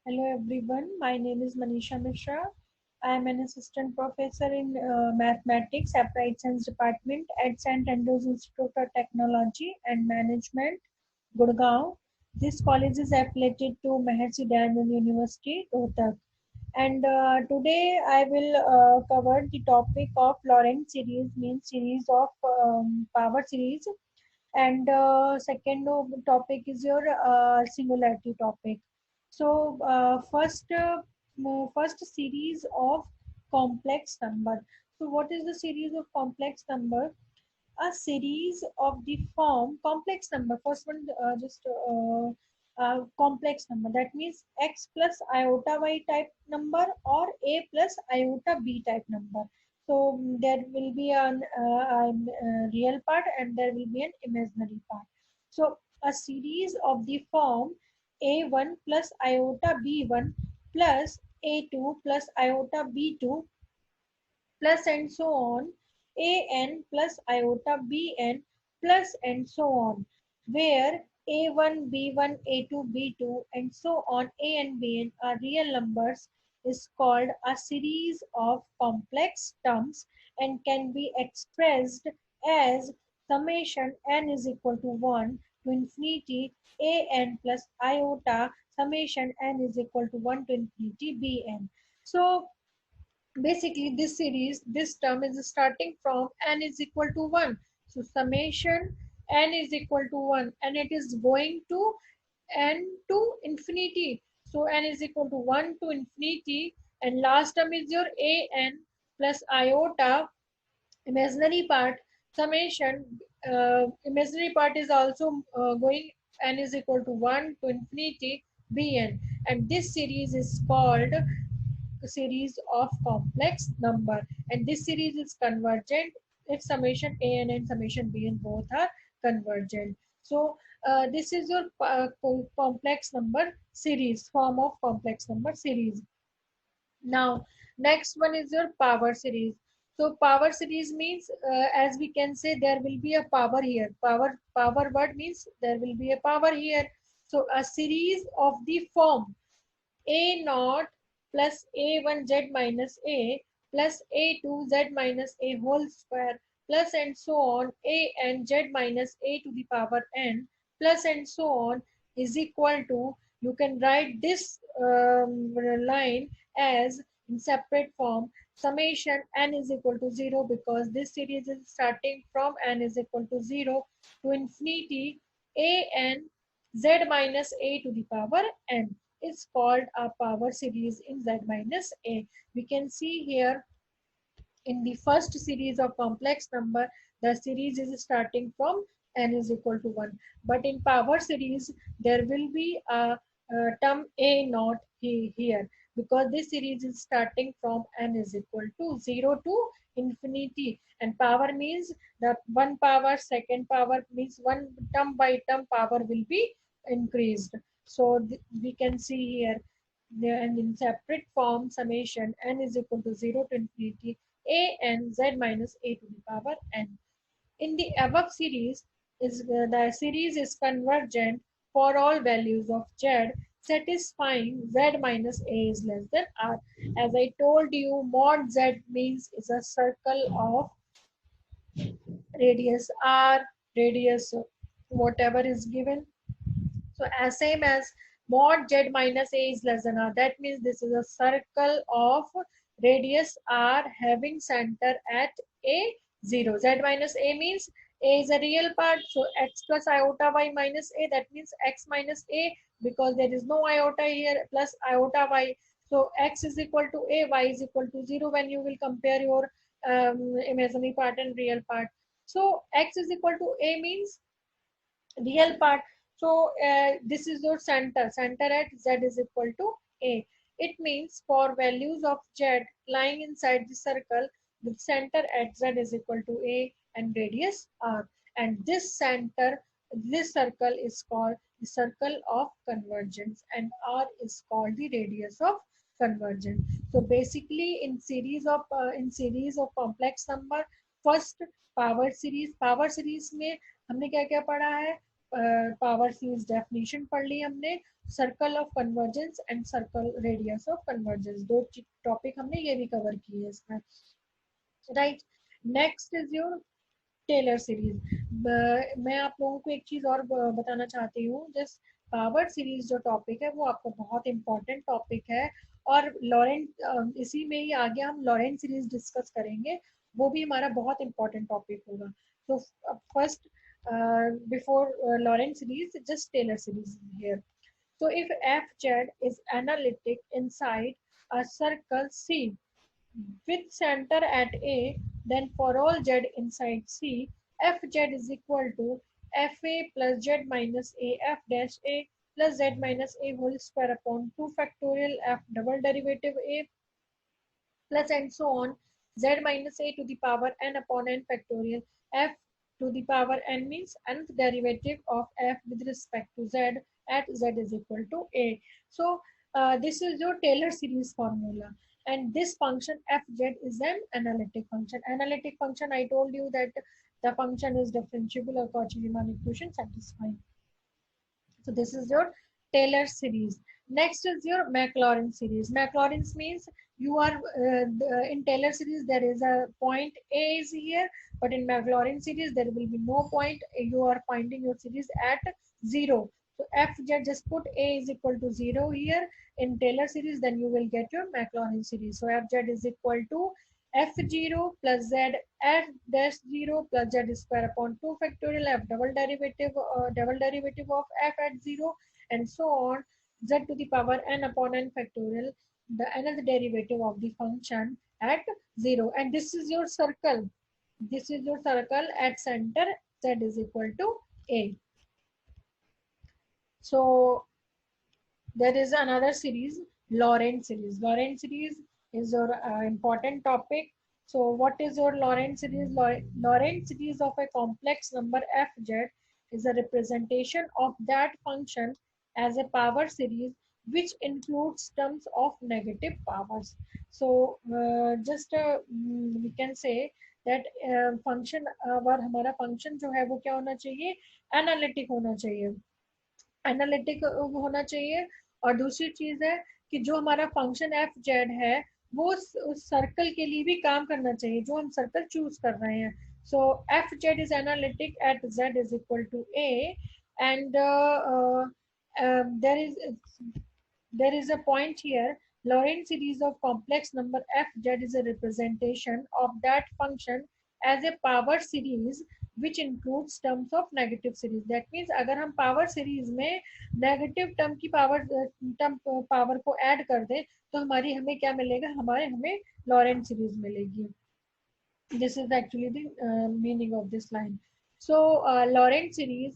Hello everyone, my name is Manisha Mishra. I am an assistant professor in mathematics, applied science department at St. Andrews Institute of Technology and Management, Gurgaon. This college is affiliated to Mahasi Dyanand University, Rohtak. And today I will cover the topic of Lorentz series, means series of power series. And second topic is your singularity topic. So first series of complex number. So what is the series of complex number? A series of the form complex number. First one, just complex number. That means x plus iota y type number or a plus iota b type number. So there will be an real part and there will be an imaginary part. So a series of the form a1 plus iota b1 plus a2 plus iota b2 plus and so on, an plus iota bn plus and so on, where a1, b1, a2, b2 and so on, a and bn are real numbers, is called a series of complex terms and can be expressed as summation n is equal to 1 to infinity an plus iota summation n is equal to 1 to infinity bn. So basically this term is starting from n is equal to 1, so summation n is equal to 1 and it is going to n to infinity, so n is equal to 1 to infinity, and last term is your an plus iota imaginary part summation. Imaginary part is also going n is equal to 1 to infinity bn, and this series is called series of complex number, and this series is convergent if summation an and summation bn both are convergent. So this is your complex number series, form of complex number series. Now next one is your power series. So power series means, as we can say, there will be a power here. Power word means there will be a power here. So a series of the form a naught plus a1 z minus a plus a2 z minus a whole square plus and so on a n z minus a to the power n plus and so on is equal to, you can write this line as in separate form, summation n is equal to 0, because this series is starting from n is equal to 0 to infinity a n z minus a to the power n is called a power series in z minus a. We can see here in the first series of complex number, the series is starting from n is equal to 1. But in power series, there will be a term a naught here, because this series is starting from n is equal to 0 to infinity. And power means the one power, second power means one term by term power will be increased. So we can see here, and in separate form summation n is equal to 0 to infinity a n z minus a to the power n. In the above series, the series is convergent for all values of z satisfying z minus a is less than r. As I told you, mod z means is a circle of radius r, radius whatever is given. So as same as mod z minus a is less than r. That means this is a circle of radius r having center at a 0. Z minus a means a is a real part. So x plus iota y minus a, that means x minus a, because there is no iota here, plus iota y. So x is equal to a, y is equal to 0 when you will compare your imaginary part and real part. So x is equal to a means real part. So this is your center at z is equal to a. It means for values of z lying inside the circle, the center at z is equal to a and radius r, and this circle is called the circle of convergence, and r is called the radius of convergence. So basically in series of complex number, first power series में हमने क्या क्या पढ़ा है, power series definition पढ़ ली हमने, circle of convergence and circle radius of convergence, दो टॉपिक हमने ये भी कवर किए हैं इसमें, right. Next is your Taylor series. मैं आप लोगों को एक चीज और बताना चाहती हूँ, जिस पावर सीरीज जो टॉपिक है वो आपका बहुत इंपॉर्टेंट टॉपिक है, और लॉरेंट इसी में ही आगे हम लॉरेंट सीरीज डिस्कस करेंगे, वो भी हमारा बहुत इंपॉर्टेंट टॉपिक होगा। तो first before Laurent series, just Taylor series here. So if fz is analytic inside a circle C with center at A, then for all z inside C, fz is equal to fa plus z minus a f dash a plus z minus a whole square upon 2 factorial f double derivative a plus and so on, z minus a to the power n upon n factorial f to the power n means nth derivative of f with respect to z at z is equal to a. So this is your Taylor series formula, and this function fz is an analytic function. Analytic function, I told you that the function is differentiable or Cauchy-Riemann equation satisfying. So this is your Taylor series. Next is your Maclaurin series. Maclaurin means you are in Taylor series there is a point A is here, but in Maclaurin series there will be no point. You are finding your series at 0. So fz, just put A is equal to 0 here in Taylor series, then you will get your Maclaurin series. So fz is equal to f0 plus z f dash 0 plus z square upon 2 factorial f double derivative of f at 0 and so on, z to the power n upon n factorial, the nth derivative of the function at 0. And this is your circle, this is your circle at center, z is equal to a. So there is another series, Laurent series. Laurent series is your important topic. So what is your Laurent series? Laurent series of a complex number fz is a representation of that function as a power series which includes terms of negative powers. So we can say that function हमारा function जो है वो क्या होना चाहिए, analytic होना चाहिए, analytic होना चाहिए। और दूसरी चीज है कि जो हमारा फंक्शन एफ जेड है वो उस सर्कल के लिए भी काम करना चाहिए जो हम सर्कल चूज कर रहे हैं। So F Z is analytic at Z is equal to A, and there is a point here. Laurent series of complex number fz is a representation of that function as a power series which includes terms of negative series. That means अगर हम power series में negative term की power को add कर दें तो हमें क्या मिलेगा, हमें Laurent series मिलेगी. This is actually the meaning of this line. So Laurent series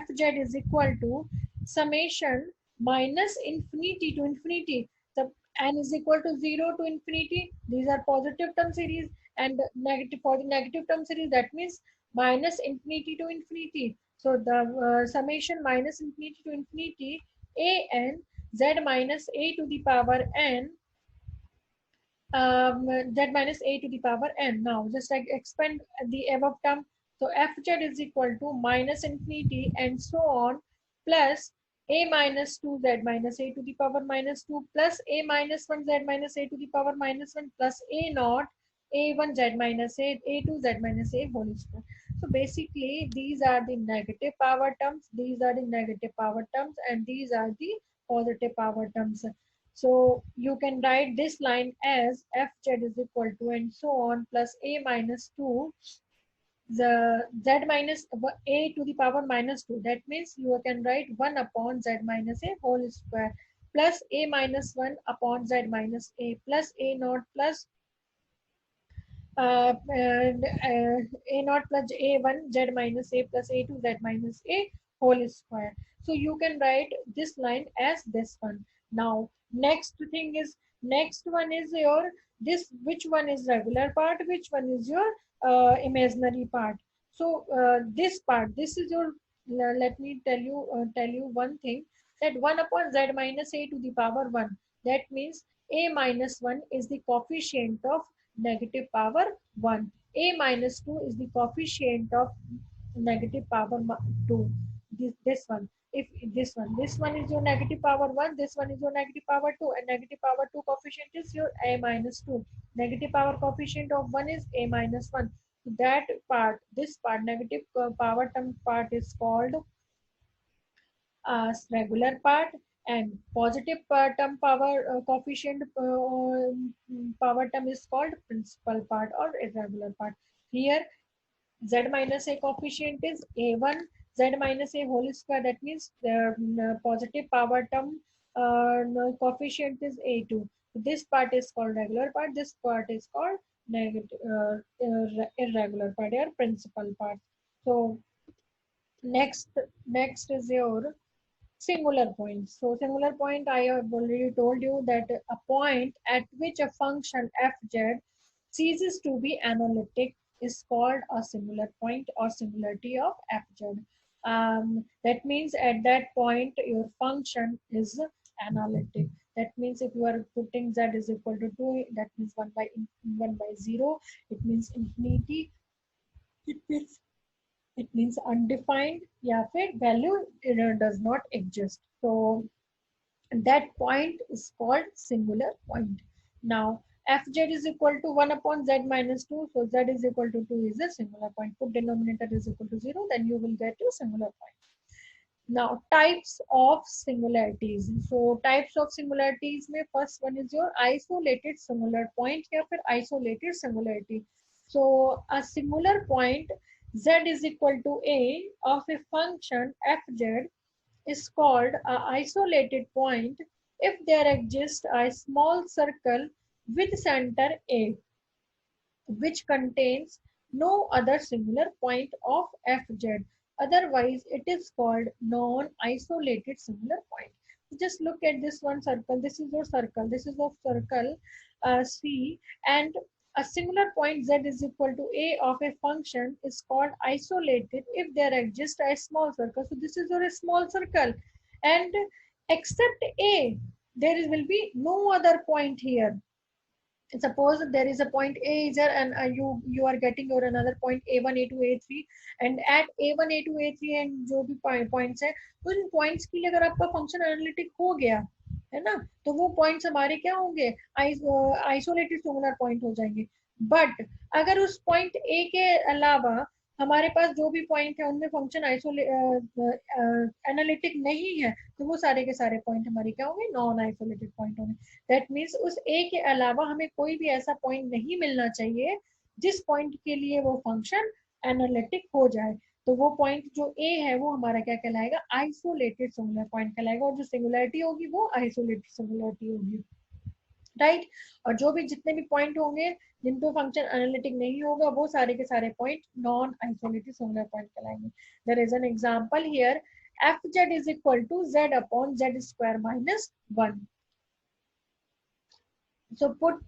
fz is equal to summation minus infinity to infinity. The n is equal to 0 to infinity. These are positive term series, and negative for the negative term series, that means minus infinity to infinity. So the summation minus infinity to infinity a n z minus a to the power n z minus a to the power n. Now just like expand the above term. So fz is equal to minus infinity and so on plus a minus 2 z minus a to the power minus 2 plus a minus 1 z minus a to the power minus 1 plus a naught a1 z minus a2 z minus a whole square. So basically these are the negative power terms, these are the negative power terms, and these are the positive power terms. So you can write this line as fz is equal to and so on plus a minus 2 the z minus a to the power minus 2. That means you can write 1 upon z minus a whole square plus a minus 1 upon z minus a plus a naught plus a naught plus a1 z minus a plus a2 z minus a whole square. So you can write this line as this one. Now next thing is, next one is your this, which one is regular part, which one is your imaginary part. So this part, this is your let me tell you one thing, that 1 upon z minus a to the power 1, that means a minus 1 is the coefficient of negative power 1, a minus 2 is the coefficient of negative power 2. this one. If this one is your negative power 1, this one is your negative power 2, and negative power 2 coefficient is your a minus 2. Negative power coefficient of 1 is a minus 1. So that part, this part, negative power term part is called regular part, and positive term power coefficient power term is called principal part or irregular part. Here z minus a coefficient is a1, z minus a whole square, that means the positive power term coefficient is a2. This part is called regular part, this part is called negative irregular part or principal part. So next is your singular point. So singular point, I have already told you that a point at which a function fz ceases to be analytic is called a singular point or singularity of fz. That means at that point your function is analytic. That means if you are putting z is equal to 2, that means 1 by 0, it means infinity, it means undefined, या फिर value does not exist. So that point is called singular point. Now fz is equal to 1 upon z minus 2, so z is equal to 2 is a singular point. Put denominator is equal to 0, then you will get a singular point. Now types of singularities. So types of singularities में first one is your isolated singular point या फिर isolated singularity. So a singular point z is equal to a of a function fz is called a isolated point if there exists a small circle with center a which contains no other singular point of fz. Otherwise, it is called non-isolated singular point. Just look at this one circle. This is your circle. This is your circle C, and a singular point z is equal to a of a function is called isolated if there exists a small circle. So this is your small circle, and except a, there will be no other point here. Suppose there is a point a is there, and you are getting your another point a1 a2 a3, and at a1 a2 a3 and जो भी points है, उन points के लिए अगर आपका function analytic हो गया है ना, तो वो points हमारे क्या होंगे, isolated singular point हो जाएंगे. But अगर उस point a के अलावा हमारे पास जो भी पॉइंट है उनमें फंक्शन एनालिटिक नहीं है, तो वो सारे के सारे पॉइंट हमारे क्या होंगे, नॉन आइसोलेटेड पॉइंट होंगे. दैट मीन्स उस ए के अलावा हमें कोई भी ऐसा पॉइंट नहीं मिलना चाहिए जिस पॉइंट के लिए वो फंक्शन एनालिटिक हो जाए. तो वो पॉइंट जो ए है वो हमारा क्या कहलाएगा, आइसोलेटेड सिंगुलर पॉइंट कहलाएगा, और जो सिंगुलरिटी होगी वो आइसोलेटेड सिंगुलरिटी होगी. राइट, और जो भी जितने भी पॉइंट होंगे जिन पे फंक्शन एनालिटिक नहीं होगा वो सारे के सारे point non isolated singular point कहलाएंगे. There is an example here, fz is equal to z upon z square minus 1. So put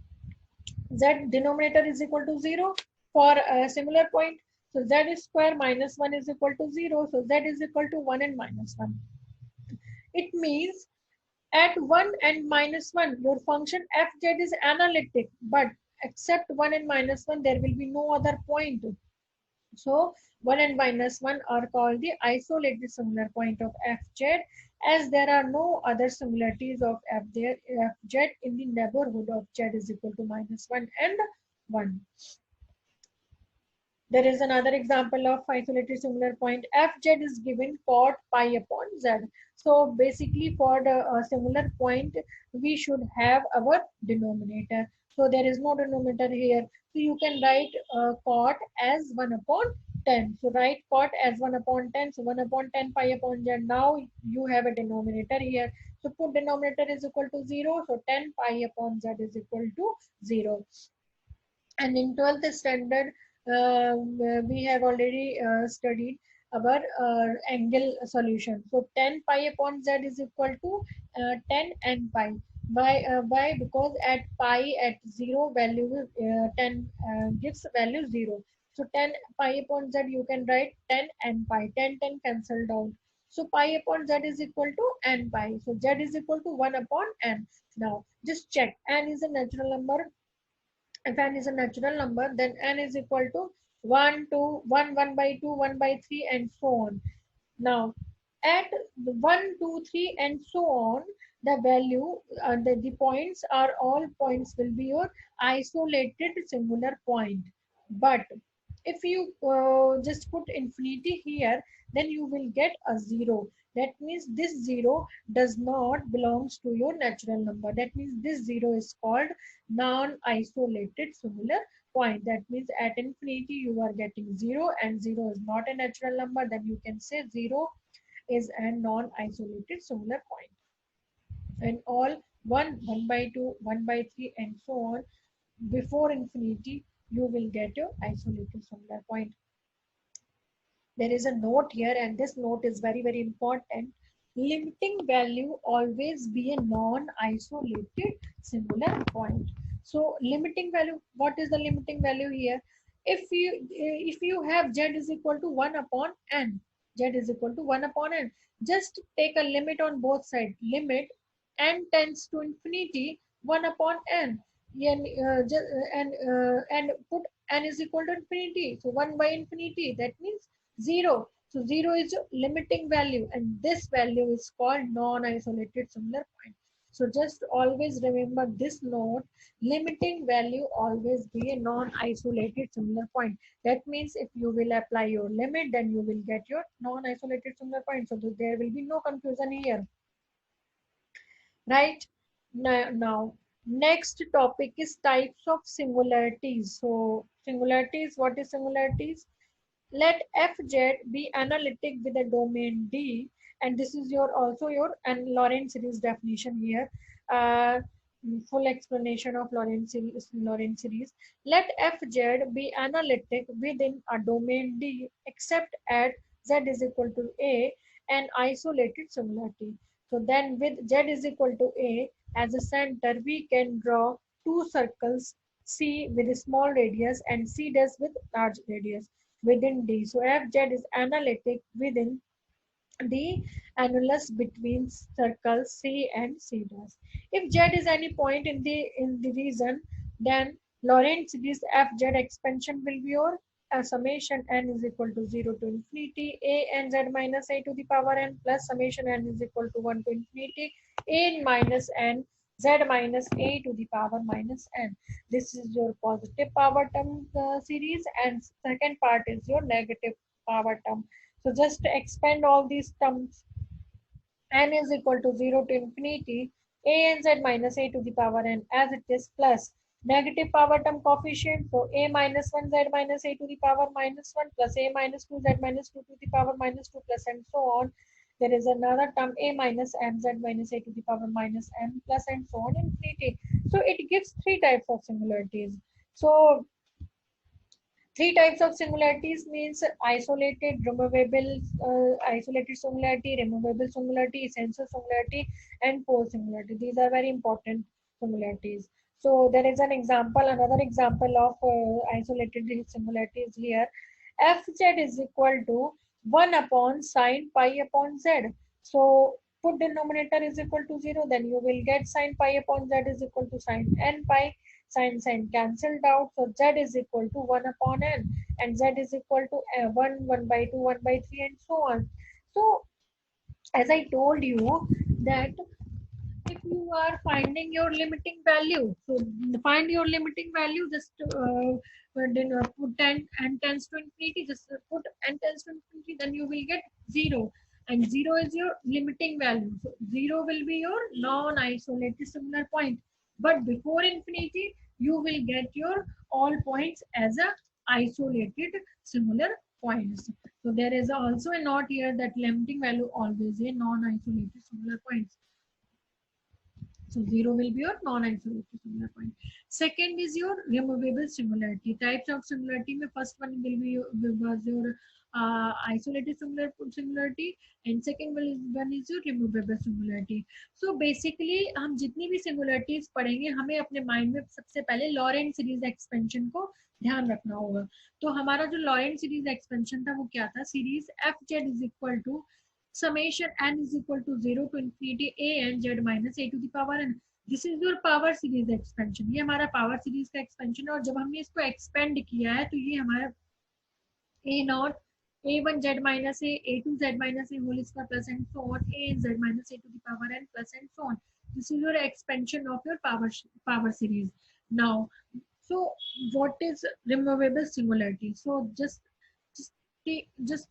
z denominator is equal to 0 for a similar point. So z square minus 1 is equal to 0. So z is equal to 1 and minus 1. It means at 1 and minus 1, your function fz is analytic, but except 1 and minus 1, there will be no other point. So 1 and minus 1 are called the isolated singular point of fz, as there are no other similarities of fz in the neighborhood of z is equal to minus 1 and 1. There is another example of isolated singular point. Fz is given cot pi upon z. So basically for the singular point, we should have our denominator. So there is no denominator here. So you can write cot as 1 upon 10. So write cot as 1 upon 10. So 1 upon 10 pi upon z. Now you have a denominator here. So put denominator is equal to 0. So 10 pi upon z is equal to 0. And in 12th standard, we have already studied our angle solution. So 10 pi upon z is equal to 10 and pi. Why? Because at pi at 0 value 10 gives value 0. So 10 pi upon z you can write 10 and pi. 10 cancelled out. So pi upon z is equal to n pi. So z is equal to 1 upon n. Now just check, n is a natural number. If n is a natural number, then n is equal to 1, 2, 1, 1 by 2, 1 by 3, and so on. Now, at 1, 2, 3, and so on, the value, the points are all points will be your isolated singular point. But if you just put infinity here, then you will get a zero. That means this zero does not belongs to your natural number. That means this zero is called non-isolated singular point. That means at infinity you are getting zero, and zero is not a natural number. Then you can say zero is a non-isolated singular point. And all 1, 1 by 2, 1 by 3, and so on, before infinity, you will get your isolated singular point. There is a note here, and this note is very, very important. Limiting value always be a non-isolated singular point. So limiting value, what is the limiting value here? If you have z is equal to 1 upon n, z is equal to 1 upon n, just take a limit on both sides. Limit n tends to infinity 1 upon n, and put n is equal to infinity. So 1 by infinity, that means 0. So 0 is your limiting value, and this value is called non-isolated singular point. So just always remember this note. Limiting value always be a non-isolated singular point. That means if you will apply your limit, then you will get your non-isolated singular point. So there will be no confusion here. Right? Now, next topic is types of singularities. So singularities, what is singularities? Let fz be analytic with a domain D, and this is your also your and Lorentz series definition here. Full explanation of Lorentz series. Let fz be analytic within a domain D except at z is equal to a, an isolated singularity. So then with z is equal to a as a center, we can draw two circles, C with a small radius and C does with large radius within D. So fz is analytic within the annulus between circles C and C dash. If z is any point in the region, then Lorentz series fz expansion will be your summation n is equal to 0 to infinity a n z minus a to the power n plus summation n is equal to 1 to infinity a minus n z minus a to the power minus n. This is your positive power term series, and second part is your negative power term. So just expand all these terms. N is equal to 0 to infinity a n z minus a to the power n as it is plus negative power term coefficient. So a minus 1 z minus a to the power minus 1 plus a minus 2 z minus 2 to the power minus 2 plus and so on. There is another term a minus m z minus a to the power minus m plus and so on infinity. So it gives three types of singularities. So three types of singularities means isolated, removable, isolated singularity, removable singularity, essential singularity, and pole singularity. These are very important singularities. So there is an example, another example of isolated singularities here. Fz is equal to 1 upon sine pi upon z. So put denominator is equal to 0, then you will get sine pi upon z is equal to sine n pi. Sine cancelled out, so z is equal to 1 upon n, and z is equal to 1, 1 by 2, 1 by 3, and so on. So as I told you that if you are finding your limiting value, so find your limiting value, just put 10 and tends to infinity, just put n tends to infinity, then you will get 0, and 0 is your limiting value. So 0 will be your non-isolated singular point, but before infinity you will get your all points as a isolated singular points. So there is also a note here that limiting value always a non-isolated singular points. So 0 will be your non-isolated singular point. Second is your removable singularity. Types of singularity में first one will be was your isolated singularity, and second one is your removable singularity. So basically हम जितनी भी singularities पढ़ेंगे, हमें अपने mind में सबसे पहले Lorentz series expansion को ध्यान रखना होगा. तो हमारा जो Lorentz series expansion था वो क्या था? Series fz is equal to summation n is equal to 0 to infinity a n z minus a to the power n. This is your power series expansion. ये हमारा पावर सीरीज का expansion है, और जब हमने इसको एक्सपेंड किया है तो ये हमारा a not a1 z minus a2 z minus a whole square plus and so on, a and z minus a to the power n plus and so on. This is your expansion of your power series. Now, so what is removable singularity? So just just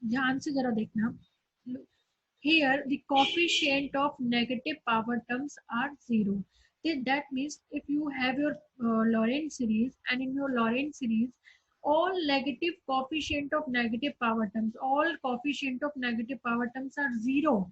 ध्यान से जरा देखना. Here, the coefficient of negative power terms are zero. That means if you have your Lorentz series, and in your Lorentz series, all negative coefficient of negative power terms, all coefficient of negative power terms are zero,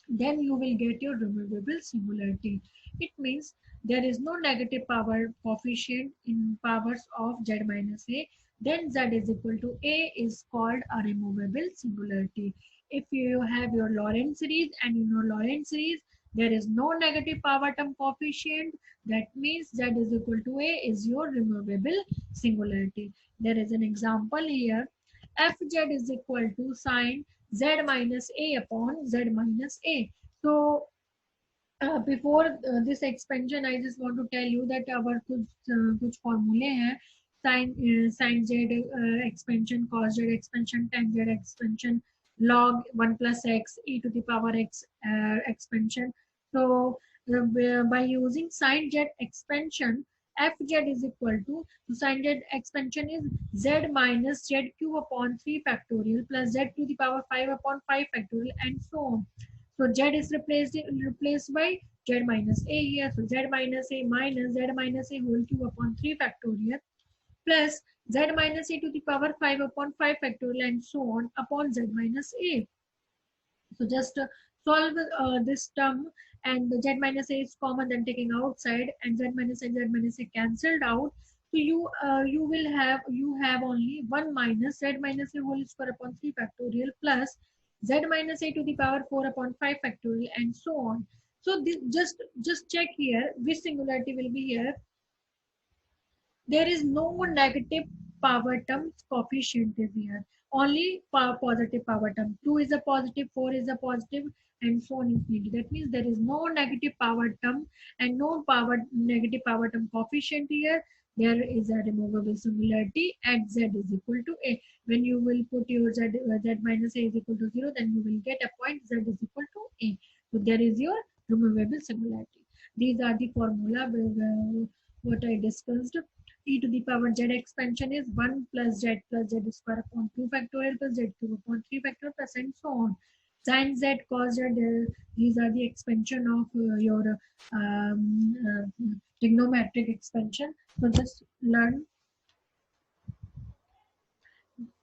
then you will get your removable singularity. It means there is no negative power coefficient in powers of z minus a, then z is equal to a is called a removable singularity. If you have your Lorentz series, and in your Lorentz series there is no negative power term coefficient, that means z is equal to a is your removable singularity. There is an example here. Fz is equal to sine z minus a upon z minus a. So before this expansion, I just want to tell you that our कुछ formulae हैं. Sin z expansion, cos z expansion, tan z expansion, log 1 plus x e to the power x expansion. So by using sin z expansion, fz is equal to, so sin z expansion is z minus z cube upon 3 factorial plus z to the power 5 upon 5 factorial and so on. So z is replaced by z minus a here. So z minus a minus z minus a whole cube upon 3 factorial plus z minus a to the power 5 upon 5 factorial and so on upon z minus a. So just solve this term, and the z minus a is common, then taking outside, and z minus a cancelled out. So you will have only 1 minus z minus a whole square upon 3 factorial plus z minus a to the power 4 upon 5 factorial and so on. So this, just check here which singularity will be here. There is no negative power term coefficient is here, only positive power term. 2 is a positive, 4 is a positive, and so on infinity. That means there is no negative power term and no negative power term coefficient here. There is a removable singularity at z is equal to a. When you will put your z minus a is equal to 0, then you will get a point z is equal to a. So there is your removable singularity. These are the formula what I discussed. E to the power z expansion is 1 plus z square upon 2 factorial plus z cube upon 3 factorial plus and so on. Sin z, cos z, these are the expansion of your trigonometric expansion. So just learn